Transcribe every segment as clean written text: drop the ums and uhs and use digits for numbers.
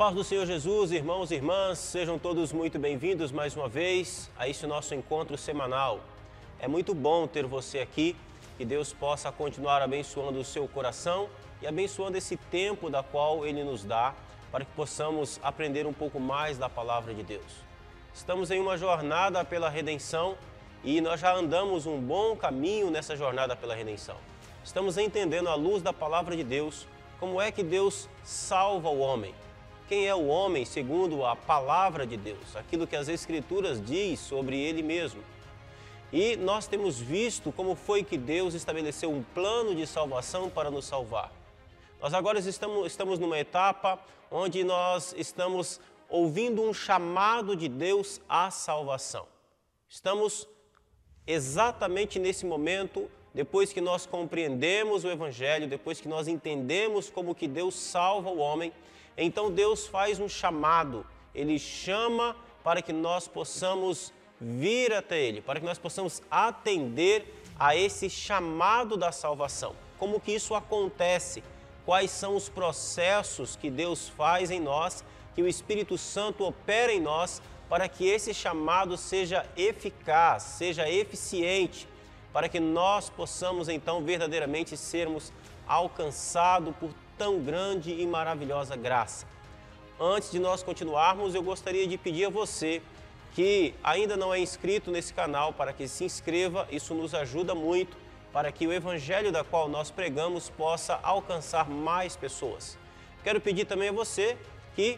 paz do Senhor Jesus, irmãos e irmãs, sejam todos muito bem-vindos mais uma vez a este nosso encontro semanal. É muito bom ter você aqui, que Deus possa continuar abençoando o seu coração e abençoando esse tempo da qual Ele nos dá, para que possamos aprender um pouco mais da palavra de Deus. Estamos em uma jornada pela redenção e nós já andamos um bom caminho nessa jornada pela redenção. Estamos entendendo à luz da palavra de Deus como é que Deus salva o homem. Quem é o homem segundo a palavra de Deus, aquilo que as Escrituras diz sobre ele mesmo. E nós temos visto como foi que Deus estabeleceu um plano de salvação para nos salvar. Nós agora estamos numa etapa onde nós estamos ouvindo um chamado de Deus à salvação. Estamos exatamente nesse momento, depois que nós compreendemos o Evangelho, depois que nós entendemos como que Deus salva o homem, então Deus faz um chamado, Ele chama para que nós possamos vir até Ele, para que nós possamos atender a esse chamado da salvação. Como que isso acontece? Quais são os processos que Deus faz em nós, que o Espírito Santo opera em nós, para que esse chamado seja eficaz, seja eficiente, para que nós possamos então verdadeiramente sermos alcançados por tão grande e maravilhosa graça. Antes de nós continuarmos, eu gostaria de pedir a você que ainda não é inscrito nesse canal para que se inscreva, isso nos ajuda muito para que o Evangelho da qual nós pregamos possa alcançar mais pessoas. Quero pedir também a você que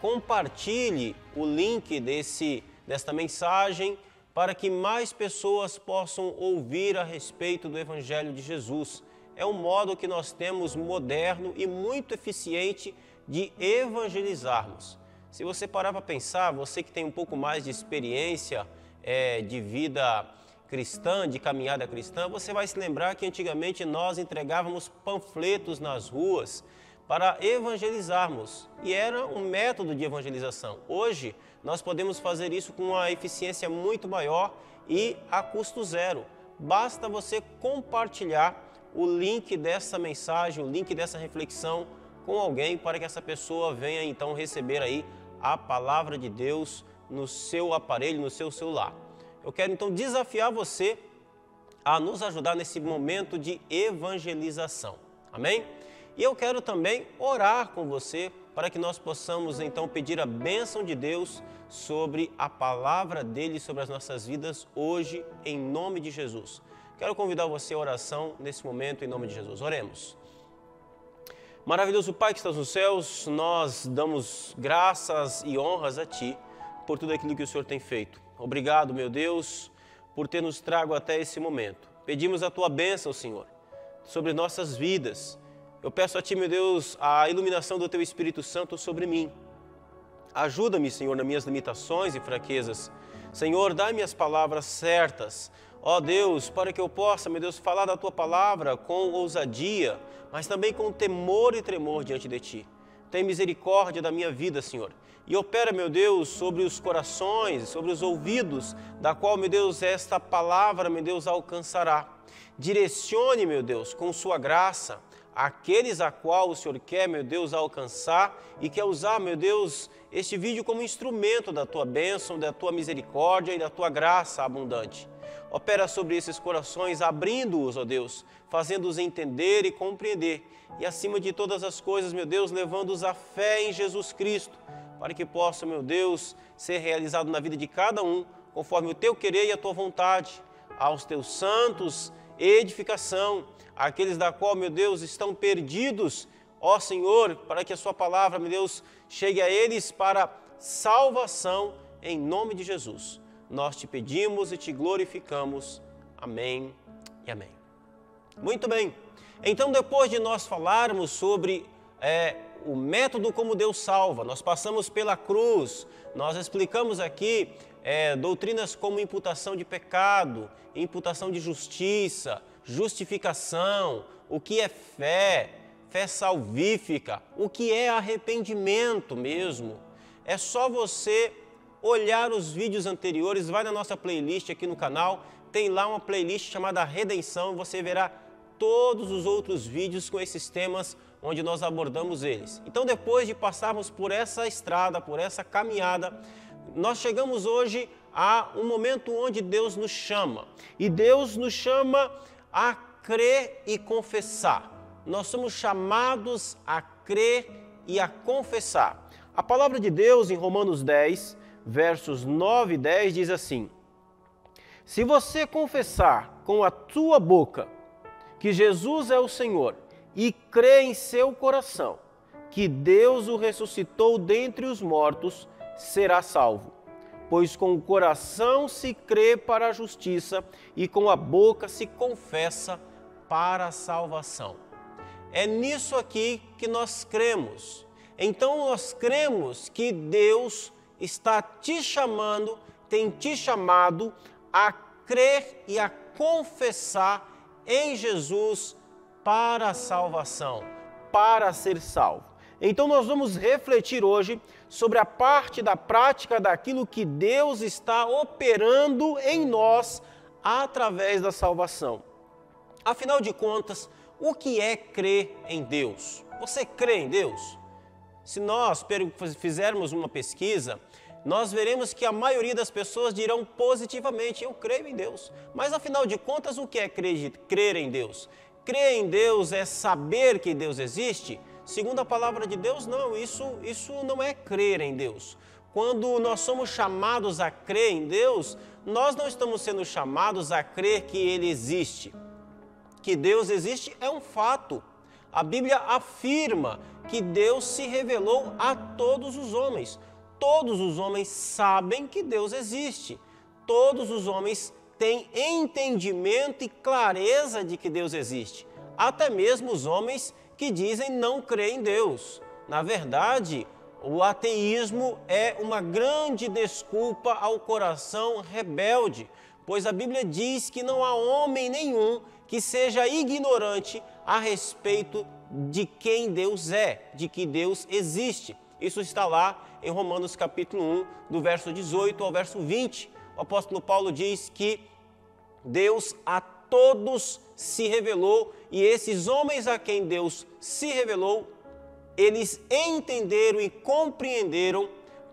compartilhe o link desta mensagem para que mais pessoas possam ouvir a respeito do Evangelho de Jesus. É um modo que nós temos moderno e muito eficiente de evangelizarmos. Se você parar para pensar, você que tem um pouco mais de experiência de vida cristã, de caminhada cristã, você vai se lembrar que antigamente nós entregávamos panfletos nas ruas para evangelizarmos, e era um método de evangelização. Hoje, nós podemos fazer isso com uma eficiência muito maior e a custo zero. Basta você compartilhar o link dessa mensagem, o link dessa reflexão com alguém para que essa pessoa venha então receber aí a palavra de Deus no seu aparelho, no seu celular. Eu quero então desafiar você a nos ajudar nesse momento de evangelização. Amém? E eu quero também orar com você para que nós possamos então pedir a bênção de Deus sobre a palavra dele, sobre as nossas vidas hoje, em nome de Jesus. Quero convidar você à oração nesse momento, em nome de Jesus. Oremos. Maravilhoso Pai que estás nos céus, nós damos graças e honras a Ti por tudo aquilo que o Senhor tem feito. Obrigado, meu Deus, por ter nos trago até esse momento. Pedimos a Tua bênção, Senhor, sobre nossas vidas. Eu peço a Ti, meu Deus, a iluminação do Teu Espírito Santo sobre mim. Ajuda-me, Senhor, nas minhas limitações e fraquezas. Senhor, dá-me as palavras certas. Ó Deus, para que eu possa, meu Deus, falar da Tua palavra com ousadia, mas também com temor e tremor diante de Ti. Tem misericórdia da minha vida, Senhor. E opera, meu Deus, sobre os corações, sobre os ouvidos, da qual, meu Deus, esta palavra, meu Deus, alcançará. Direcione, meu Deus, com Sua graça, aqueles a qual o Senhor quer, meu Deus, alcançar e quer usar, meu Deus, este vídeo como instrumento da Tua bênção, da Tua misericórdia e da Tua graça abundante. Opera sobre esses corações, abrindo-os, ó Deus, fazendo-os entender e compreender. E acima de todas as coisas, meu Deus, levando-os à fé em Jesus Cristo, para que possa, meu Deus, ser realizado na vida de cada um, conforme o Teu querer e a Tua vontade, aos Teus santos, edificação, aqueles da qual, meu Deus, estão perdidos, ó Senhor, para que a Sua palavra, meu Deus, chegue a eles para salvação, em nome de Jesus. Nós Te pedimos e Te glorificamos. Amém e amém. Muito bem. Então, depois de nós falarmos sobre o método como Deus salva, nós passamos pela cruz, nós explicamos aqui doutrinas como imputação de pecado, imputação de justiça, justificação, o que é fé, fé salvífica, o que é arrependimento mesmo. É só você olhar os vídeos anteriores, vai na nossa playlist aqui no canal, tem lá uma playlist chamada Redenção, você verá todos os outros vídeos com esses temas onde nós abordamos eles. Então, depois de passarmos por essa estrada, por essa caminhada, nós chegamos hoje a um momento onde Deus nos chama. E Deus nos chama a crer e confessar. Nós somos chamados a crer e a confessar. A palavra de Deus em Romanos 10, versos 9 e 10 diz assim: se você confessar com a tua boca que Jesus é o Senhor e crer em seu coração que Deus o ressuscitou dentre os mortos, será salvo. Pois com o coração se crê para a justiça e com a boca se confessa para a salvação. É nisso aqui que nós cremos. Então nós cremos que Deus está te chamando, tem te chamado a crer e a confessar em Jesus para a salvação, para ser salvo. Então nós vamos refletir hoje sobre a parte da prática daquilo que Deus está operando em nós através da salvação. Afinal de contas, o que é crer em Deus? Você crê em Deus? Se nós fizermos uma pesquisa, nós veremos que a maioria das pessoas dirão positivamente: eu creio em Deus. Mas afinal de contas, o que é crer em Deus? Crer em Deus é saber que Deus existe? Segundo a palavra de Deus, não, isso não é crer em Deus. Quando nós somos chamados a crer em Deus, nós não estamos sendo chamados a crer que Ele existe. Que Deus existe é um fato. A Bíblia afirma que Deus se revelou a todos os homens. Todos os homens sabem que Deus existe. Todos os homens têm entendimento e clareza de que Deus existe. Até mesmo os homens que dizem não crer em Deus. Na verdade, o ateísmo é uma grande desculpa ao coração rebelde, pois a Bíblia diz que não há homem nenhum que seja ignorante a respeito de quem Deus é, de que Deus existe. Isso está lá em Romanos capítulo 1, do verso 18 ao verso 20. O apóstolo Paulo diz que Deus a todos se revelou, e esses homens a quem Deus se revelou, eles entenderam e compreenderam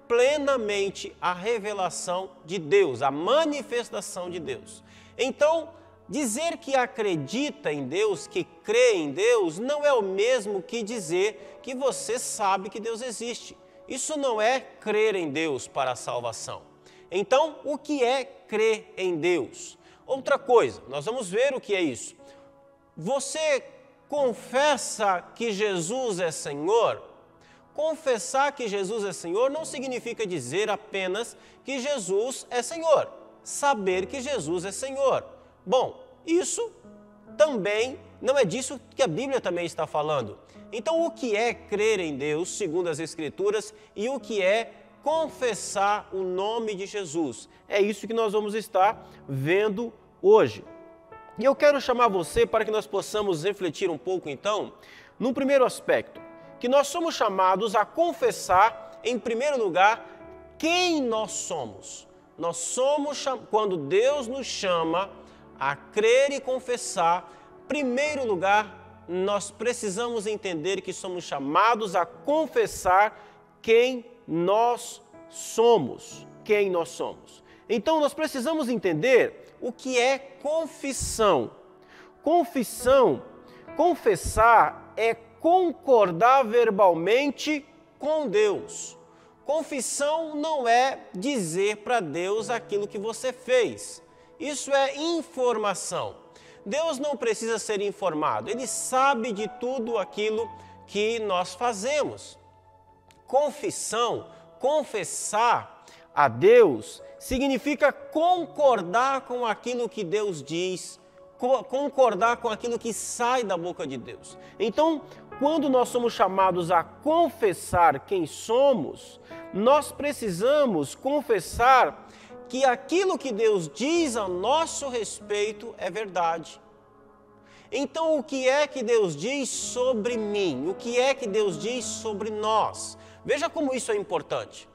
plenamente a revelação de Deus, a manifestação de Deus. Então, dizer que acredita em Deus, que crê em Deus, não é o mesmo que dizer que você sabe que Deus existe. Isso não é crer em Deus para a salvação. Então, o que é crer em Deus? Outra coisa, nós vamos ver o que é isso. Você confessa que Jesus é Senhor? Confessar que Jesus é Senhor não significa dizer apenas que Jesus é Senhor, saber que Jesus é Senhor. Bom, isso também não é disso que a Bíblia também está falando. Então, o que é crer em Deus, segundo as Escrituras, e o que é confessar o nome de Jesus? É isso que nós vamos estar vendo hoje. E eu quero chamar você para que nós possamos refletir um pouco, então, no primeiro aspecto, que nós somos chamados a confessar, em primeiro lugar, quem nós somos. Nós somos, quando Deus nos chama a crer e confessar, em primeiro lugar, nós precisamos entender que somos chamados a confessar quem nós somos. Quem nós somos. Então, nós precisamos entender o que é confissão. Confessar é concordar verbalmente com Deus. Confissão não é dizer para Deus aquilo que você fez. Isso é informação. Deus não precisa ser informado, Ele sabe de tudo aquilo que nós fazemos. Confissão, confessar a Deus, significa concordar com aquilo que Deus diz, concordar com aquilo que sai da boca de Deus. Então, quando nós somos chamados a confessar quem somos, nós precisamos confessar que aquilo que Deus diz a nosso respeito é verdade. Então, o que é que Deus diz sobre mim? O que é que Deus diz sobre nós? Veja como isso é importante.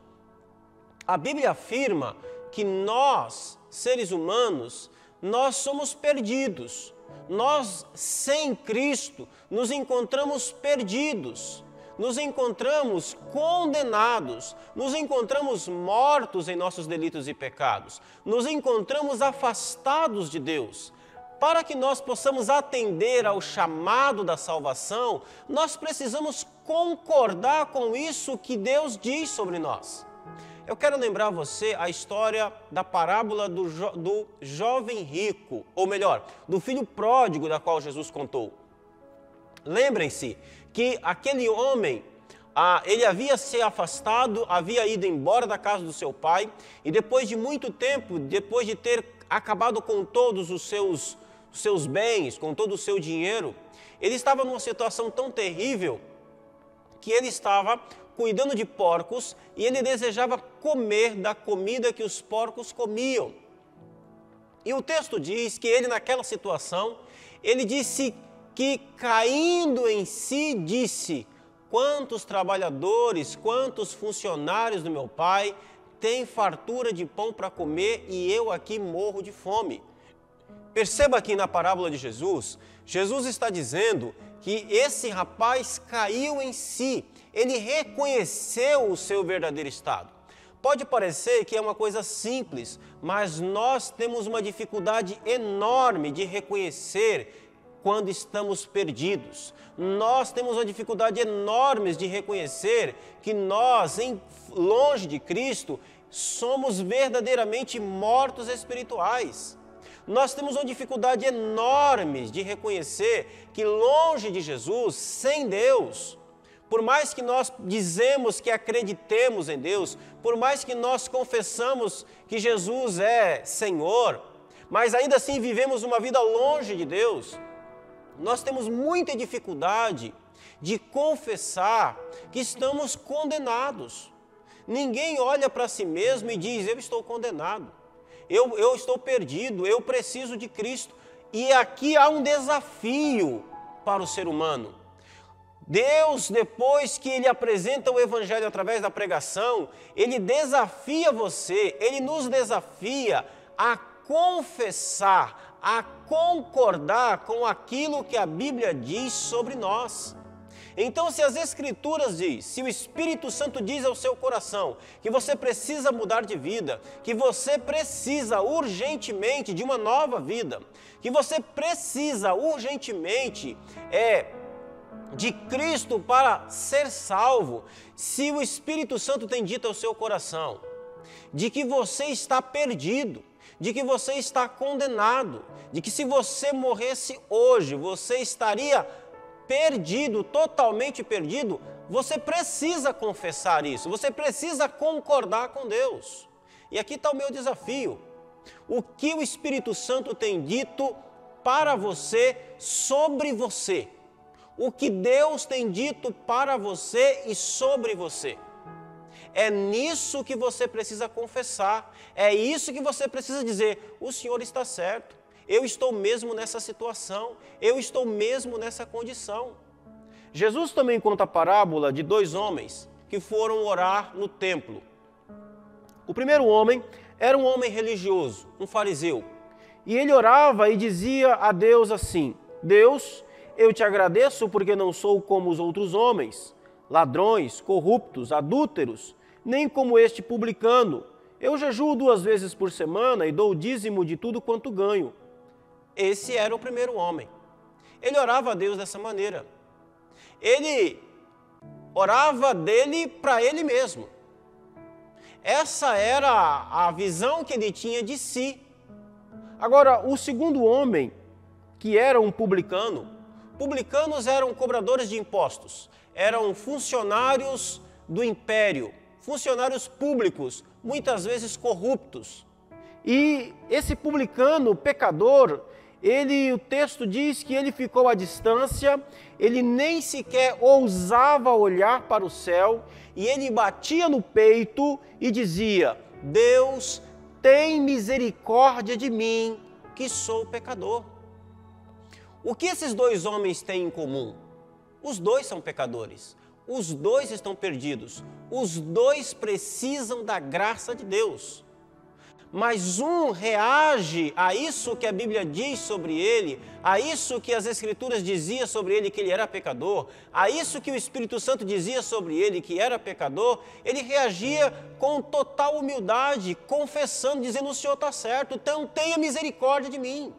A Bíblia afirma que nós, seres humanos, nós somos perdidos. Nós, sem Cristo, nos encontramos perdidos, nos encontramos condenados, nos encontramos mortos em nossos delitos e pecados, nos encontramos afastados de Deus. Para que nós possamos atender ao chamado da salvação, nós precisamos concordar com isso que Deus diz sobre nós. Eu quero lembrar você a história da parábola do jovem rico, ou melhor, do filho pródigo da qual Jesus contou. Lembrem-se que aquele homem, ele havia se afastado, havia ido embora da casa do seu pai, e depois de muito tempo, depois de ter acabado com todos os seus bens, com todo o seu dinheiro, ele estava numa situação tão terrível que ele estava cuidando de porcos e ele desejava comer da comida que os porcos comiam. E o texto diz que ele, naquela situação, ele disse que, caindo em si, disse: quantos trabalhadores, quantos funcionários do meu pai têm fartura de pão para comer e eu aqui morro de fome. Perceba que na parábola de Jesus, Jesus está dizendo que esse rapaz caiu em si, ele reconheceu o seu verdadeiro estado. Pode parecer que é uma coisa simples, mas nós temos uma dificuldade enorme de reconhecer quando estamos perdidos. Nós temos uma dificuldade enorme de reconhecer que nós, longe de Cristo, somos verdadeiramente mortos espirituais. Nós temos uma dificuldade enorme de reconhecer que longe de Jesus, sem Deus, por mais que nós dizemos que acreditemos em Deus, por mais que nós confessamos que Jesus é Senhor, mas ainda assim vivemos uma vida longe de Deus, nós temos muita dificuldade de confessar que estamos condenados. Ninguém olha para si mesmo e diz: eu estou condenado. Eu estou perdido, eu preciso de Cristo. E aqui há um desafio para o ser humano. Deus, depois que Ele apresenta o Evangelho através da pregação, Ele desafia você, Ele nos desafia a confessar, a concordar com aquilo que a Bíblia diz sobre nós. Então, se as Escrituras diz, se o Espírito Santo diz ao seu coração que você precisa mudar de vida, que você precisa urgentemente de uma nova vida, que você precisa urgentemente de Cristo para ser salvo, se o Espírito Santo tem dito ao seu coração de que você está perdido, de que você está condenado, de que se você morresse hoje, você estaria perdido, totalmente perdido, você precisa confessar isso, você precisa concordar com Deus. E aqui está o meu desafio. O que o Espírito Santo tem dito para você, sobre você? O que Deus tem dito para você e sobre você? É nisso que você precisa confessar, é isso que você precisa dizer: o Senhor está certo. Eu estou mesmo nessa situação, eu estou mesmo nessa condição. Jesus também conta a parábola de dois homens que foram orar no templo. O primeiro homem era um homem religioso, um fariseu. E ele orava e dizia a Deus assim: Deus, eu te agradeço porque não sou como os outros homens, ladrões, corruptos, adúlteros, nem como este publicano. Eu jejuo 2 vezes por semana e dou o dízimo de tudo quanto ganho. Esse era o primeiro homem. Ele orava a Deus dessa maneira. Ele orava dele para ele mesmo. Essa era a visão que ele tinha de si. Agora, o segundo homem, que era um publicano, publicanos eram cobradores de impostos, eram funcionários do império, funcionários públicos, muitas vezes corruptos. E esse publicano, pecador, o texto diz que ele ficou à distância, ele nem sequer ousava olhar para o céu, e ele batia no peito e dizia: Deus, tem misericórdia de mim, que sou pecador. O que esses dois homens têm em comum? Os dois são pecadores, os dois estão perdidos, os dois precisam da graça de Deus. mas um reage a isso que a Bíblia diz sobre ele, a isso que as Escrituras diziam sobre ele, que ele era pecador, a isso que o Espírito Santo dizia sobre ele, que era pecador, ele reagia com total humildade, confessando, dizendo: o Senhor está certo, então tenha misericórdia de mim.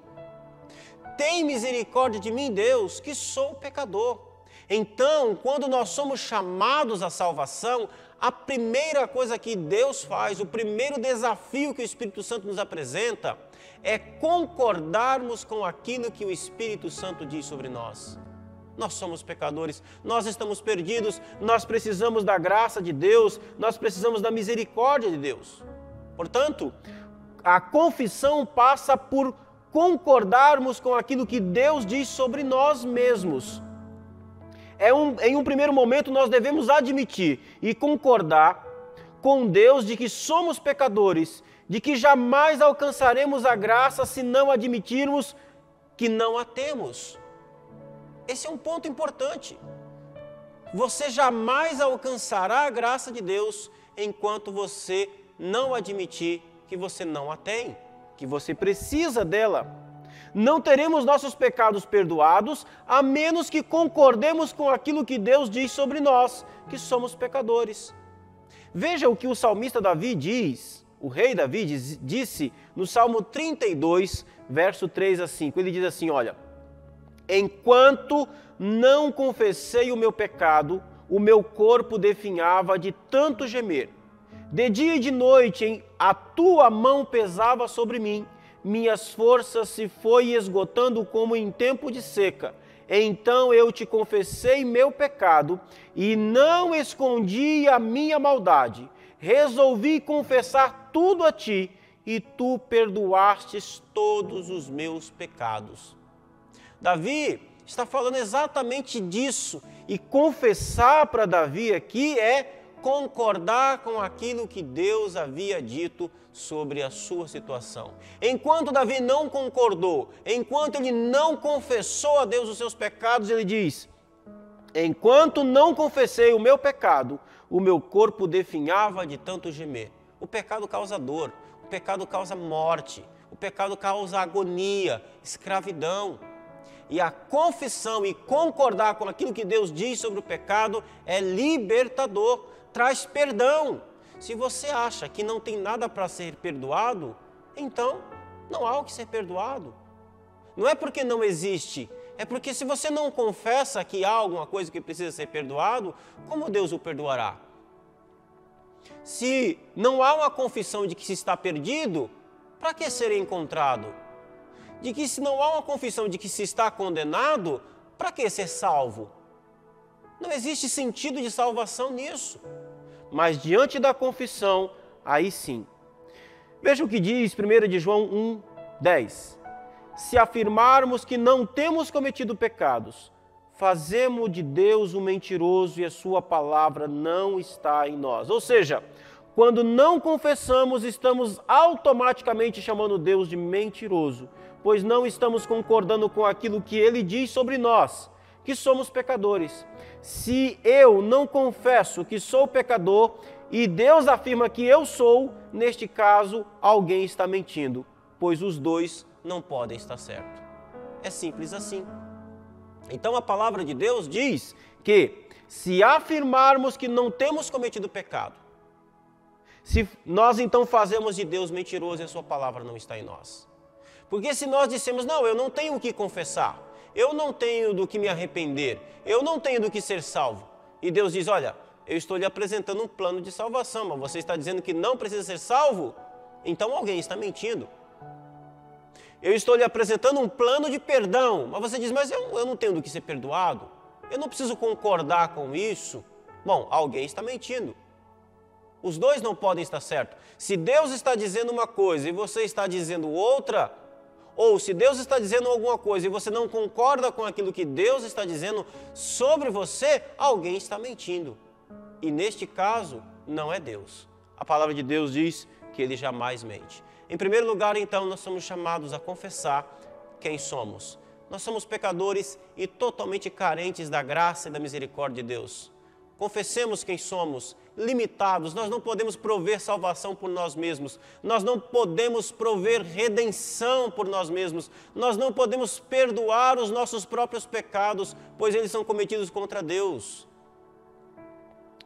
Tem misericórdia de mim, Deus, que sou pecador. Então, quando nós somos chamados à salvação, a primeira coisa que Deus faz, o primeiro desafio que o Espírito Santo nos apresenta, é concordarmos com aquilo que o Espírito Santo diz sobre nós. Nós somos pecadores, nós estamos perdidos, nós precisamos da graça de Deus, nós precisamos da misericórdia de Deus. Portanto, a confissão passa por concordarmos com aquilo que Deus diz sobre nós mesmos. Em um primeiro momento, nós devemos admitir e concordar com Deus de que somos pecadores, de que jamais alcançaremos a graça se não admitirmos que não a temos. Esse é um ponto importante. Você jamais alcançará a graça de Deus enquanto você não admitir que você não a tem, que você precisa dela. Não teremos nossos pecados perdoados, a menos que concordemos com aquilo que Deus diz sobre nós, que somos pecadores. Veja o que o salmista Davi diz, o rei Davi disse no Salmo 32, verso 3 a 5. Ele diz assim: olha, enquanto não confessei o meu pecado, o meu corpo definhava de tanto gemer. De dia e de noite a tua mão pesava sobre mim, minhas forças se foi esgotando como em tempo de seca. Então eu te confessei meu pecado e não escondi a minha maldade. Resolvi confessar tudo a ti e tu perdoastes todos os meus pecados. Davi está falando exatamente disso, e confessar para Davi aqui é concordar com aquilo que Deus havia dito sobre a sua situação. Enquanto Davi não concordou, enquanto ele não confessou a Deus os seus pecados, ele diz: enquanto não confessei o meu pecado, o meu corpo definhava de tanto gemer. O pecado causa dor, o pecado causa morte, o pecado causa agonia, escravidão. E a confissão e concordar com aquilo que Deus diz sobre o pecado é libertador, traz perdão. Se você acha que não tem nada para ser perdoado, então não há o que ser perdoado. Não é porque não existe, é porque se você não confessa que há alguma coisa que precisa ser perdoado, como Deus o perdoará? Se não há uma confissão de que se está perdido, para que ser encontrado? De que se não há uma confissão de que se está condenado, para que ser salvo? Não existe sentido de salvação nisso. Mas diante da confissão, aí sim. Veja o que diz 1 de João 1:10. Se afirmarmos que não temos cometido pecados, fazemos de Deus um mentiroso e a sua palavra não está em nós. Ou seja, quando não confessamos, estamos automaticamente chamando Deus de mentiroso, pois não estamos concordando com aquilo que Ele diz sobre nós, que somos pecadores. Se eu não confesso que sou pecador e Deus afirma que eu sou, neste caso, alguém está mentindo, pois os dois não podem estar certos. É simples assim. Então a palavra de Deus diz que se afirmarmos que não temos cometido pecado, se nós então fazemos de Deus mentiroso e a sua palavra não está em nós. Porque se nós dissemos: não, eu não tenho o que confessar, eu não tenho do que me arrepender, eu não tenho do que ser salvo. E Deus diz: olha, eu estou lhe apresentando um plano de salvação, mas você está dizendo que não precisa ser salvo? Então alguém está mentindo. Eu estou lhe apresentando um plano de perdão, mas você diz: mas eu não tenho do que ser perdoado, eu não preciso concordar com isso. Bom, alguém está mentindo. Os dois não podem estar certos. Se Deus está dizendo uma coisa e você está dizendo outra, ou se Deus está dizendo alguma coisa e você não concorda com aquilo que Deus está dizendo sobre você, alguém está mentindo. E neste caso, não é Deus. A palavra de Deus diz que Ele jamais mente. Em primeiro lugar, então, nós somos chamados a confessar quem somos. Nós somos pecadores e totalmente carentes da graça e da misericórdia de Deus. Confessemos quem somos, limitados. Nós não podemos prover salvação por nós mesmos. Nós não podemos prover redenção por nós mesmos. Nós não podemos perdoar os nossos próprios pecados, pois eles são cometidos contra Deus.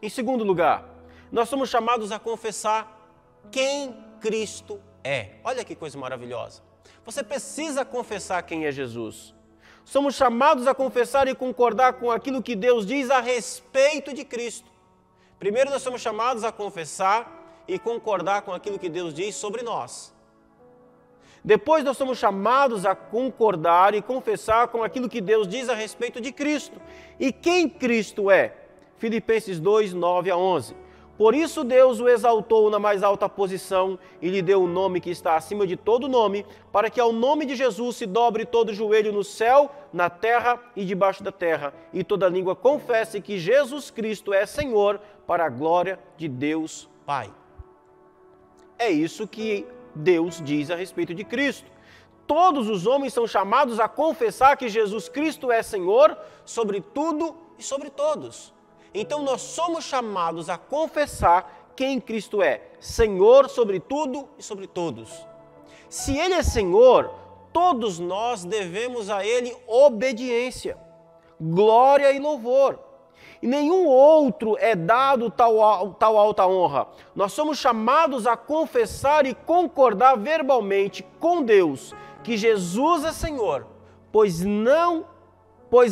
Em segundo lugar, nós somos chamados a confessar quem Cristo é. Olha que coisa maravilhosa. Você precisa confessar quem é Jesus. Somos chamados a confessar e concordar com aquilo que Deus diz a respeito de Cristo. Primeiro, nós somos chamados a confessar e concordar com aquilo que Deus diz sobre nós. Depois, nós somos chamados a concordar e confessar com aquilo que Deus diz a respeito de Cristo. E quem Cristo é? Filipenses 2, 9 a 11. Por isso Deus o exaltou na mais alta posição e lhe deu o nome que está acima de todo nome, para que ao nome de Jesus se dobre todo joelho no céu, na terra e debaixo da terra, e toda língua confesse que Jesus Cristo é Senhor, para a glória de Deus Pai. É isso que Deus diz a respeito de Cristo. Todos os homens são chamados a confessar que Jesus Cristo é Senhor sobre tudo e sobre todos. Então nós somos chamados a confessar quem Cristo é, Senhor sobre tudo e sobre todos. Se Ele é Senhor, todos nós devemos a Ele obediência, glória e louvor. E nenhum outro é dado tal alta honra. Nós somos chamados a confessar e concordar verbalmente com Deus que Jesus é Senhor, pois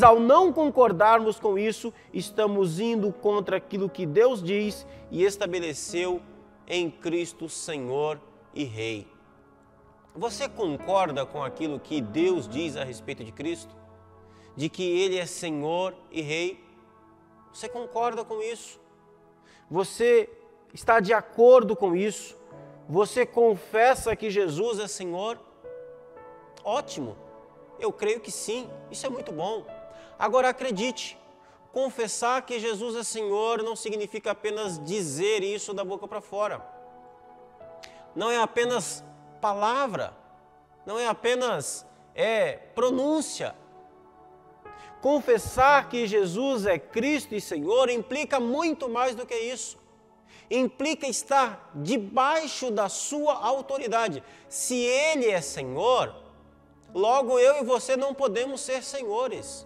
ao não concordarmos com isso, estamos indo contra aquilo que Deus diz e estabeleceu em Cristo Senhor e Rei. Você concorda com aquilo que Deus diz a respeito de Cristo? De que Ele é Senhor e Rei? Você concorda com isso? Você está de acordo com isso? Você confessa que Jesus é Senhor? Ótimo! Eu creio que sim, isso é muito bom. Agora acredite, confessar que Jesus é Senhor não significa apenas dizer isso da boca para fora. Não é apenas palavra, não é apenas pronúncia. Confessar que Jesus é Cristo e Senhor implica muito mais do que isso. Implica estar debaixo da sua autoridade. Se Ele é Senhor, logo eu e você não podemos ser senhores.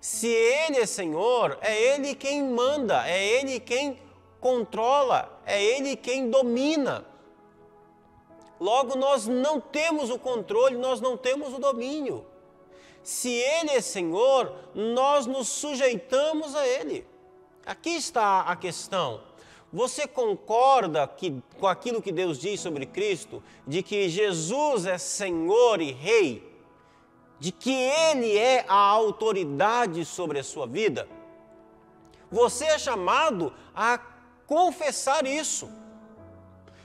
Se Ele é Senhor, é Ele quem manda, é Ele quem controla, é Ele quem domina. Logo nós não temos o controle, nós não temos o domínio. Se Ele é Senhor, nós nos sujeitamos a Ele. Aqui está a questão. Você concorda com aquilo que Deus diz sobre Cristo, de que Jesus é Senhor e Rei, de que Ele é a autoridade sobre a sua vida? Você é chamado a confessar isso,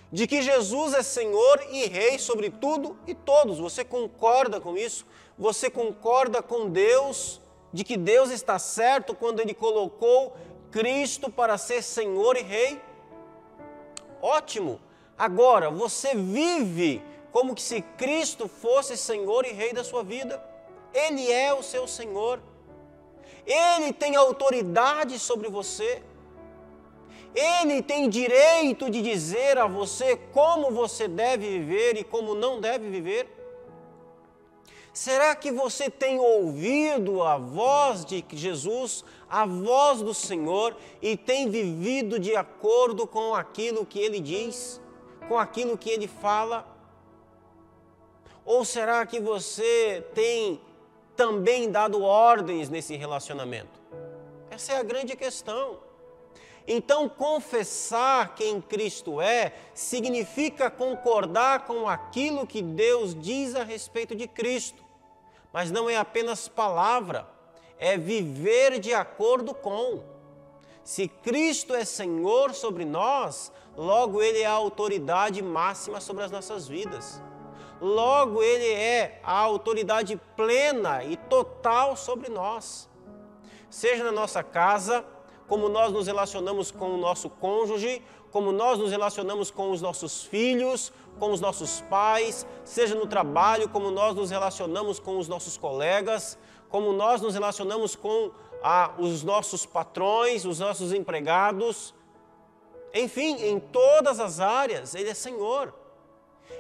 de que Jesus é Senhor e Rei sobre tudo e todos. Você concorda com isso? Você concorda com Deus, de que Deus está certo quando Ele colocou Cristo para ser Senhor e Rei? Ótimo! Agora, você vive como que se Cristo fosse Senhor e Rei da sua vida. Ele é o seu Senhor. Ele tem autoridade sobre você. Ele tem direito de dizer a você como você deve viver e como não deve viver. Será que você tem ouvido a voz de Jesus, a voz do Senhor, e tem vivido de acordo com aquilo que Ele diz, com aquilo que Ele fala? Ou será que você tem também dado ordens nesse relacionamento? Essa é a grande questão. Então, confessar quem Cristo é significa concordar com aquilo que Deus diz a respeito de Cristo. Mas não é apenas palavra, é viver de acordo com. Se Cristo é Senhor sobre nós, logo Ele é a autoridade máxima sobre as nossas vidas. Logo Ele é a autoridade plena e total sobre nós. Seja na nossa casa, como nós nos relacionamos com o nosso cônjuge, como nós nos relacionamos com os nossos filhos, com os nossos pais, seja no trabalho, como nós nos relacionamos com os nossos colegas, como nós nos relacionamos com os nossos patrões, os nossos empregados, enfim, em todas as áreas, Ele é Senhor.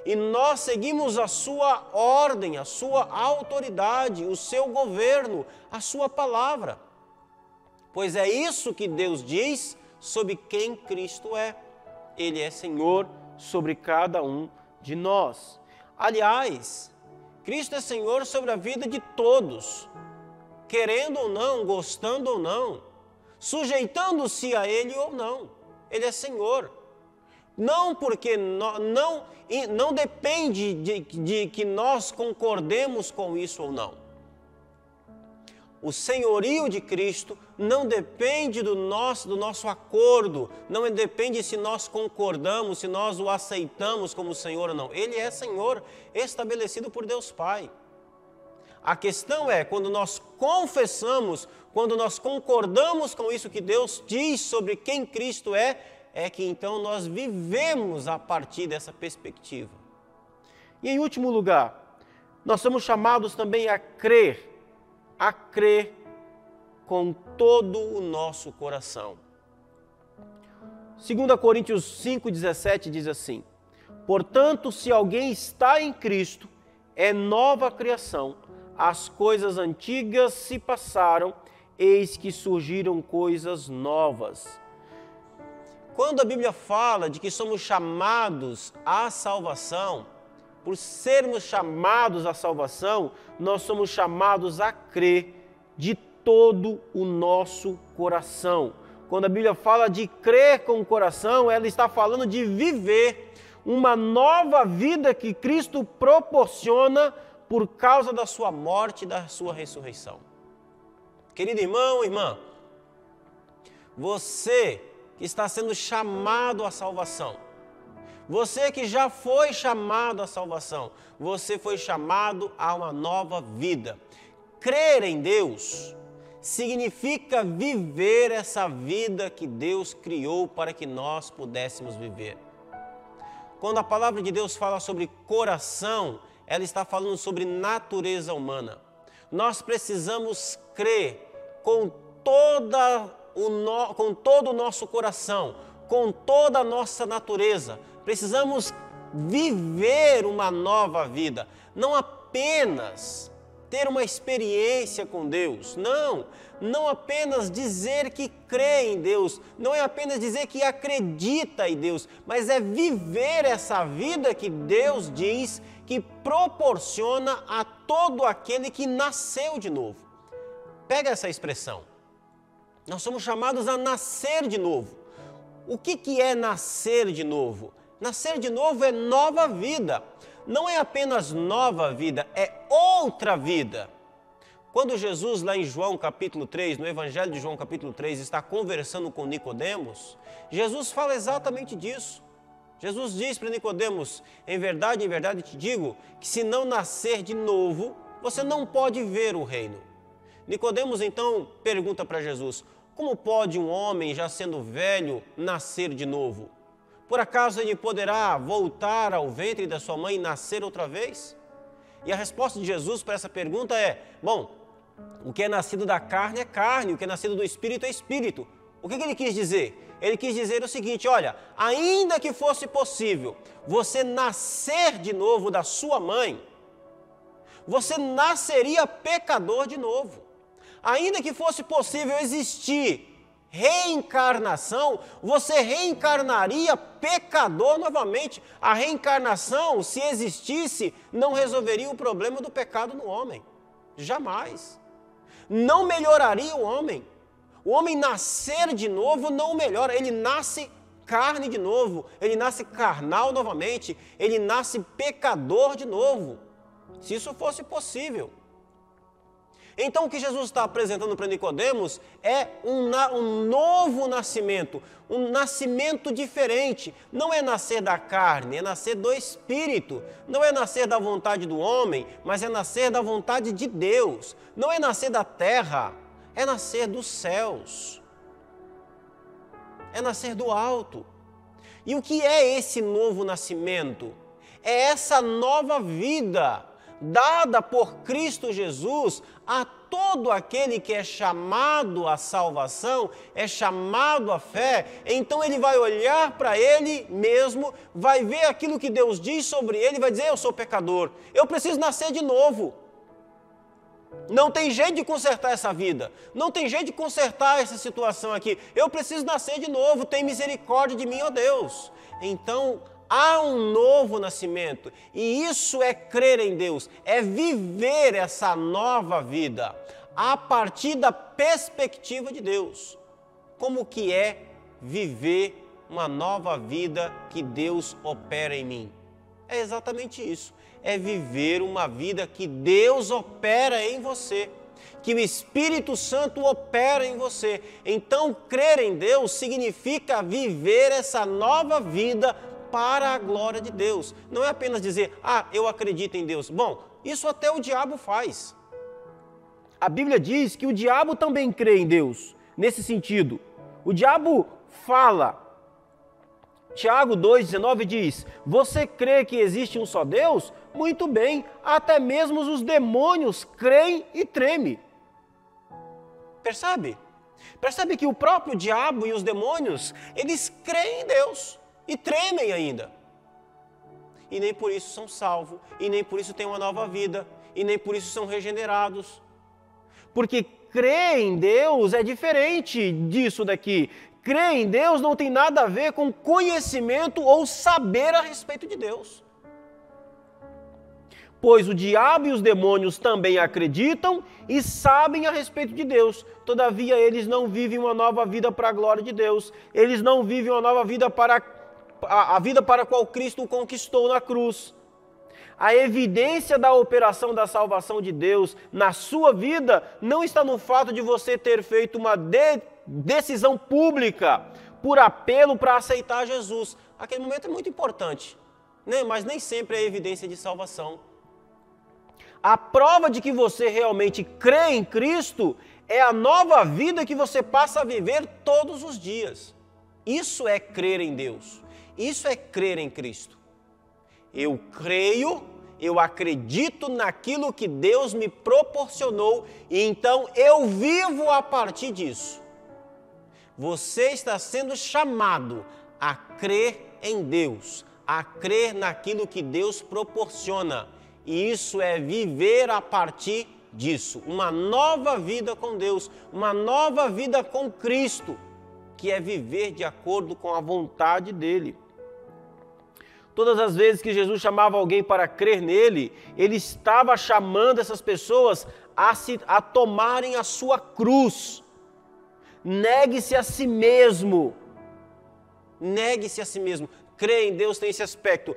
E nós seguimos a sua ordem, a sua autoridade, o seu governo, a sua palavra. Pois é isso que Deus diz sobre quem Cristo é. Ele é Senhor sobre cada um de nós. Aliás, Cristo é Senhor sobre a vida de todos, querendo ou não, gostando ou não, sujeitando-se a Ele ou não. Ele é Senhor. Não porque não depende de que nós concordemos com isso ou não. O senhorio de Cristo não depende do nosso acordo, não depende se nós concordamos, se nós o aceitamos como Senhor ou não. Ele é Senhor estabelecido por Deus Pai. A questão é, quando nós confessamos, quando nós concordamos com isso que Deus diz sobre quem Cristo é que então nós vivemos a partir dessa perspectiva. E em último lugar, nós somos chamados também a crer com todo o nosso coração. 2 Coríntios 5,17 diz assim: portanto, se alguém está em Cristo, é nova criação, as coisas antigas se passaram, eis que surgiram coisas novas. Quando a Bíblia fala de que somos chamados à salvação, por sermos chamados à salvação, nós somos chamados a crer de todo o nosso coração. Quando a Bíblia fala de crer com o coração, ela está falando de viver uma nova vida que Cristo proporciona por causa da sua morte e da sua ressurreição. Querido irmão, irmã, você que está sendo chamado à salvação, você que já foi chamado à salvação, você foi chamado a uma nova vida. Crer em Deus significa viver essa vida que Deus criou para que nós pudéssemos viver. Quando a palavra de Deus fala sobre coração, ela está falando sobre natureza humana. Nós precisamos crer com todo o nosso coração, com toda a nossa natureza. Precisamos viver uma nova vida, não apenas ter uma experiência com Deus, não apenas dizer que crê em Deus, não é apenas dizer que acredita em Deus, mas é viver essa vida que Deus diz que proporciona a todo aquele que nasceu de novo. Pega essa expressão. Nós somos chamados a nascer de novo. O que é nascer de novo? Nascer de novo é nova vida. Não é apenas nova vida, é outra vida. Quando Jesus, lá em João capítulo 3, no Evangelho de João capítulo 3, está conversando com Nicodemos, Jesus fala exatamente disso. Jesus diz para Nicodemos: em verdade te digo, que se não nascer de novo, você não pode ver o reino. Nicodemos então pergunta para Jesus: como pode um homem, já sendo velho, nascer de novo? Por acaso ele poderá voltar ao ventre da sua mãe e nascer outra vez? E a resposta de Jesus para essa pergunta é: bom, o que é nascido da carne é carne, o que é nascido do espírito é espírito. O que ele quis dizer? Ele quis dizer o seguinte: olha, ainda que fosse possível você nascer de novo da sua mãe, você nasceria pecador de novo. Ainda que fosse possível existir reencarnação, você reencarnaria pecador novamente. A reencarnação, se existisse, não resolveria o problema do pecado no homem. Jamais. Não melhoraria o homem. O homem nascer de novo não melhora. Ele nasce carne de novo. Ele nasce carnal novamente. Ele nasce pecador de novo. Se isso fosse possível. Então o que Jesus está apresentando para Nicodemos é um novo nascimento, um nascimento diferente. Não é nascer da carne, é nascer do Espírito. Não é nascer da vontade do homem, mas é nascer da vontade de Deus. Não é nascer da terra, é nascer dos céus. É nascer do alto. E o que é esse novo nascimento? É essa nova vida dada por Cristo Jesus a todo aquele que é chamado à salvação, é chamado à fé, então ele vai olhar para ele mesmo, vai ver aquilo que Deus diz sobre ele, vai dizer: eu sou pecador, eu preciso nascer de novo. Não tem jeito de consertar essa vida, não tem jeito de consertar essa situação aqui, eu preciso nascer de novo, tem misericórdia de mim, ó Deus. Então, há um novo nascimento, e isso é crer em Deus, é viver essa nova vida, a partir da perspectiva de Deus. Como que é viver uma nova vida que Deus opera em mim? É exatamente isso, é viver uma vida que Deus opera em você, que o Espírito Santo opera em você. Então, crer em Deus significa viver essa nova vida para a glória de Deus. Não é apenas dizer: eu acredito em Deus. Bom, isso até o diabo faz. A Bíblia diz que o diabo também crê em Deus, nesse sentido. O diabo fala. Tiago 2,19 diz: você crê que existe um só Deus? Muito bem, até mesmo os demônios creem e tremem. Percebe? Percebe que o próprio diabo e os demônios, eles creem em Deus e tremem ainda. E nem por isso são salvos, e nem por isso têm uma nova vida, e nem por isso são regenerados. Porque crer em Deus é diferente disso daqui. Crer em Deus não tem nada a ver com conhecimento ou saber a respeito de Deus. Pois o diabo e os demônios também acreditam e sabem a respeito de Deus. Todavia, eles não vivem uma nova vida para a glória de Deus. Eles não vivem uma nova vida para a vida para a qual Cristo conquistou na cruz. A evidência da operação da salvação de Deus na sua vida não está no fato de você ter feito uma decisão pública por apelo para aceitar Jesus. Aquele momento é muito importante, né? Mas nem sempre é evidência de salvação. A prova de que você realmente crê em Cristo é a nova vida que você passa a viver todos os dias. Isso é crer em Deus. Isso é crer em Cristo. Eu creio, eu acredito naquilo que Deus me proporcionou e então eu vivo a partir disso. Você está sendo chamado a crer em Deus, a crer naquilo que Deus proporciona. E isso é viver a partir disso. Uma nova vida com Deus, uma nova vida com Cristo, que é viver de acordo com a vontade dEle. Todas as vezes que Jesus chamava alguém para crer nele, ele estava chamando essas pessoas a tomarem a sua cruz. Negue-se a si mesmo. Negue-se a si mesmo. Crer em Deus tem esse aspecto.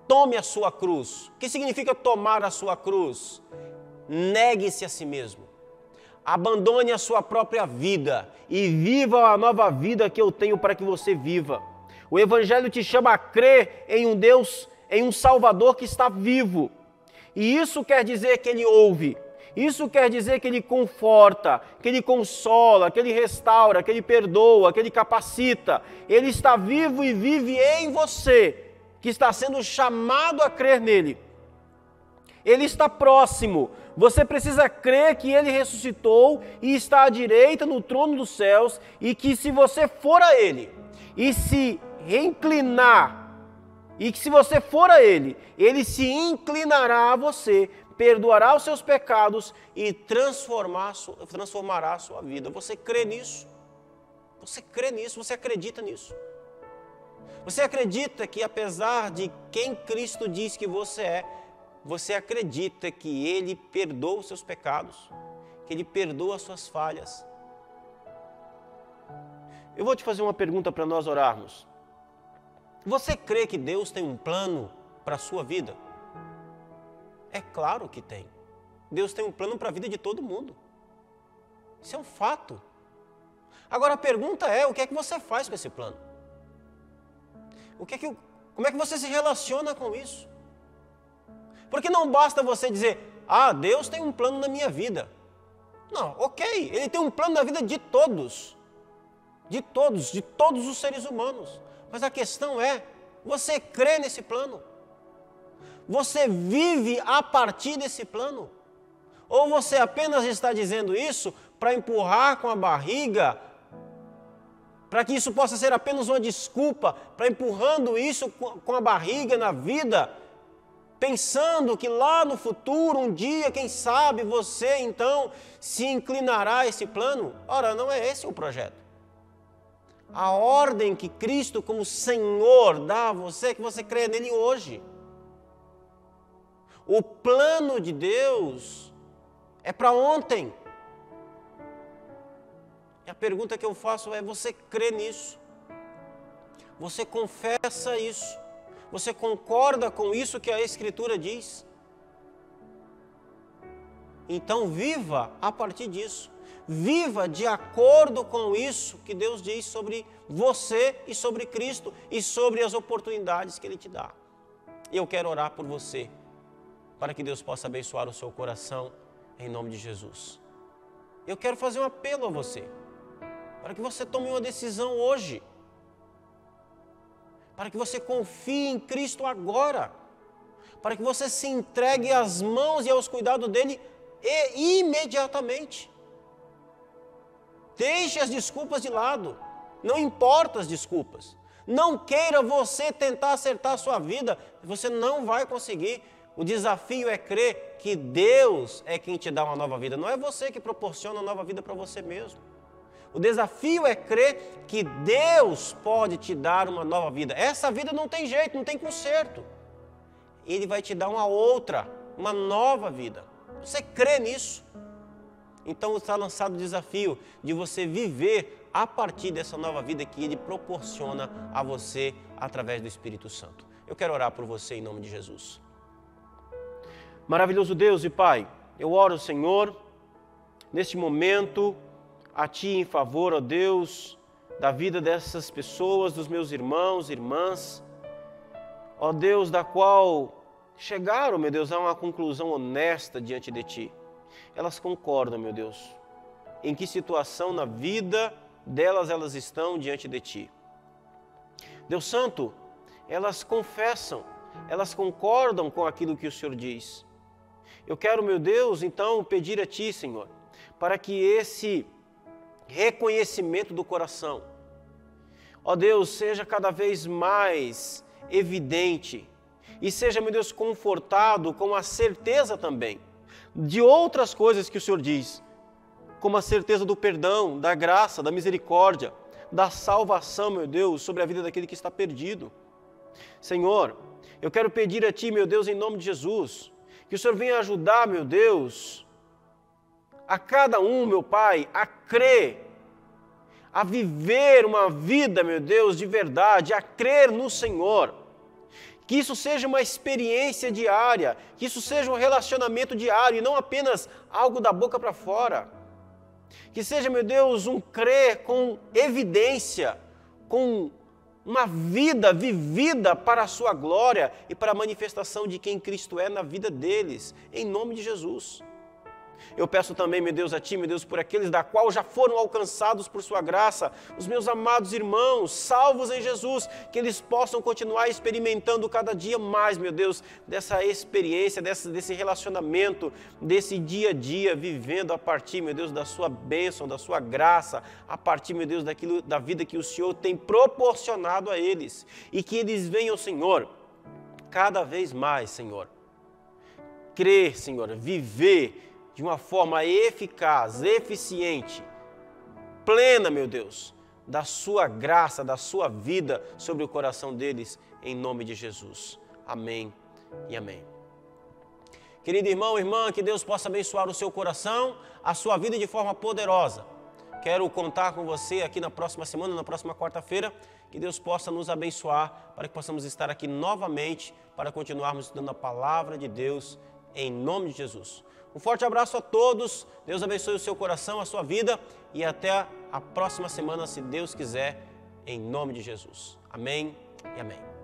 Tome a sua cruz. O que significa tomar a sua cruz? Negue-se a si mesmo. Abandone a sua própria vida e viva a nova vida que eu tenho para que você viva. O Evangelho te chama a crer em um Deus, em um Salvador que está vivo. E isso quer dizer que Ele ouve. Isso quer dizer que Ele conforta, que Ele consola, que Ele restaura, que Ele perdoa, que Ele capacita. Ele está vivo e vive em você, que está sendo chamado a crer nele. Ele está próximo. Você precisa crer que Ele ressuscitou e está à direita no trono dos céus e que se você for a Ele e se inclinar, e que se você for a Ele, Ele se inclinará a você, perdoará os seus pecados e transformará a sua vida. Você crê nisso? Você crê nisso? Você acredita nisso? Você acredita que apesar de quem Cristo diz que você é, você acredita que Ele perdoa os seus pecados, que Ele perdoa as suas falhas? Eu vou te fazer uma pergunta para nós orarmos. Você crê que Deus tem um plano para a sua vida? É claro que tem. Deus tem um plano para a vida de todo mundo. Isso é um fato. Agora a pergunta é, o que é que você faz com esse plano? Como é que você se relaciona com isso? Porque não basta você dizer, Deus tem um plano na minha vida. Não, ok, Ele tem um plano na vida de todos. De todos os seres humanos. Mas a questão é, você crê nesse plano? Você vive a partir desse plano? Ou você apenas está dizendo isso para empurrar com a barriga, para que isso possa ser apenas uma desculpa, para empurrando isso com a barriga na vida, pensando que lá no futuro, um dia, quem sabe, você então se inclinará a esse plano? Ora, não é esse o projeto. A ordem que Cristo como Senhor dá a você, que você creia nele hoje. O plano de Deus é para ontem. E a pergunta que eu faço é, você crê nisso? Você confessa isso? Você concorda com isso que a Escritura diz? Então viva a partir disso. Viva de acordo com isso que Deus diz sobre você e sobre Cristo e sobre as oportunidades que Ele te dá. E eu quero orar por você, para que Deus possa abençoar o seu coração, em nome de Jesus. Eu quero fazer um apelo a você, para que você tome uma decisão hoje, para que você confie em Cristo agora, para que você se entregue às mãos e aos cuidados dEle imediatamente. Deixe as desculpas de lado, não importa as desculpas. Não queira você tentar acertar a sua vida, você não vai conseguir. O desafio é crer que Deus é quem te dá uma nova vida, não é você que proporciona uma nova vida para você mesmo. O desafio é crer que Deus pode te dar uma nova vida. Essa vida não tem jeito, não tem conserto. Ele vai te dar uma outra, uma nova vida. Você crê nisso? Então está lançado o desafio de você viver a partir dessa nova vida que Ele proporciona a você através do Espírito Santo. Eu quero orar por você em nome de Jesus. Maravilhoso Deus e Pai, eu oro, Senhor, neste momento, a Ti em favor, ó Deus, da vida dessas pessoas, dos meus irmãos e irmãs, ó Deus, da qual chegaram, meu Deus, a uma conclusão honesta diante de Ti. Elas concordam, meu Deus, em que situação na vida delas elas estão diante de Ti. Deus Santo, elas confessam, elas concordam com aquilo que o Senhor diz. Eu quero, meu Deus, então pedir a Ti, Senhor, para que esse reconhecimento do coração, ó Deus, seja cada vez mais evidente e seja, meu Deus, confortado com a certeza também de outras coisas que o Senhor diz, como a certeza do perdão, da graça, da misericórdia, da salvação, meu Deus, sobre a vida daquele que está perdido. Senhor, eu quero pedir a Ti, meu Deus, em nome de Jesus, que o Senhor venha ajudar, meu Deus, a cada um, meu Pai, a crer, a viver uma vida, meu Deus, de verdade, a crer no Senhor. Que isso seja uma experiência diária, que isso seja um relacionamento diário e não apenas algo da boca para fora. Que seja, meu Deus, um crer com evidência, com uma vida vivida para a sua glória e para a manifestação de quem Cristo é na vida deles, em nome de Jesus. Eu peço também, meu Deus, a Ti, meu Deus, por aqueles da qual já foram alcançados por Sua graça, os meus amados irmãos, salvos em Jesus, que eles possam continuar experimentando cada dia mais, meu Deus, dessa experiência, desse relacionamento, desse dia a dia, vivendo a partir, meu Deus, da Sua bênção, da Sua graça, a partir, meu Deus, da vida que o Senhor tem proporcionado a eles, e que eles venham, Senhor, cada vez mais, Senhor, crer, Senhor, viver de uma forma eficaz, eficiente, plena, meu Deus, da Sua graça, da Sua vida sobre o coração deles, em nome de Jesus. Amém e amém. Querido irmão, irmã, que Deus possa abençoar o seu coração, a sua vida de forma poderosa. Quero contar com você aqui na próxima semana, na próxima quarta-feira, que Deus possa nos abençoar para que possamos estar aqui novamente para continuarmos estudando a palavra de Deus em nome de Jesus. Um forte abraço a todos, Deus abençoe o seu coração, a sua vida e até a próxima semana, se Deus quiser, em nome de Jesus. Amém e amém.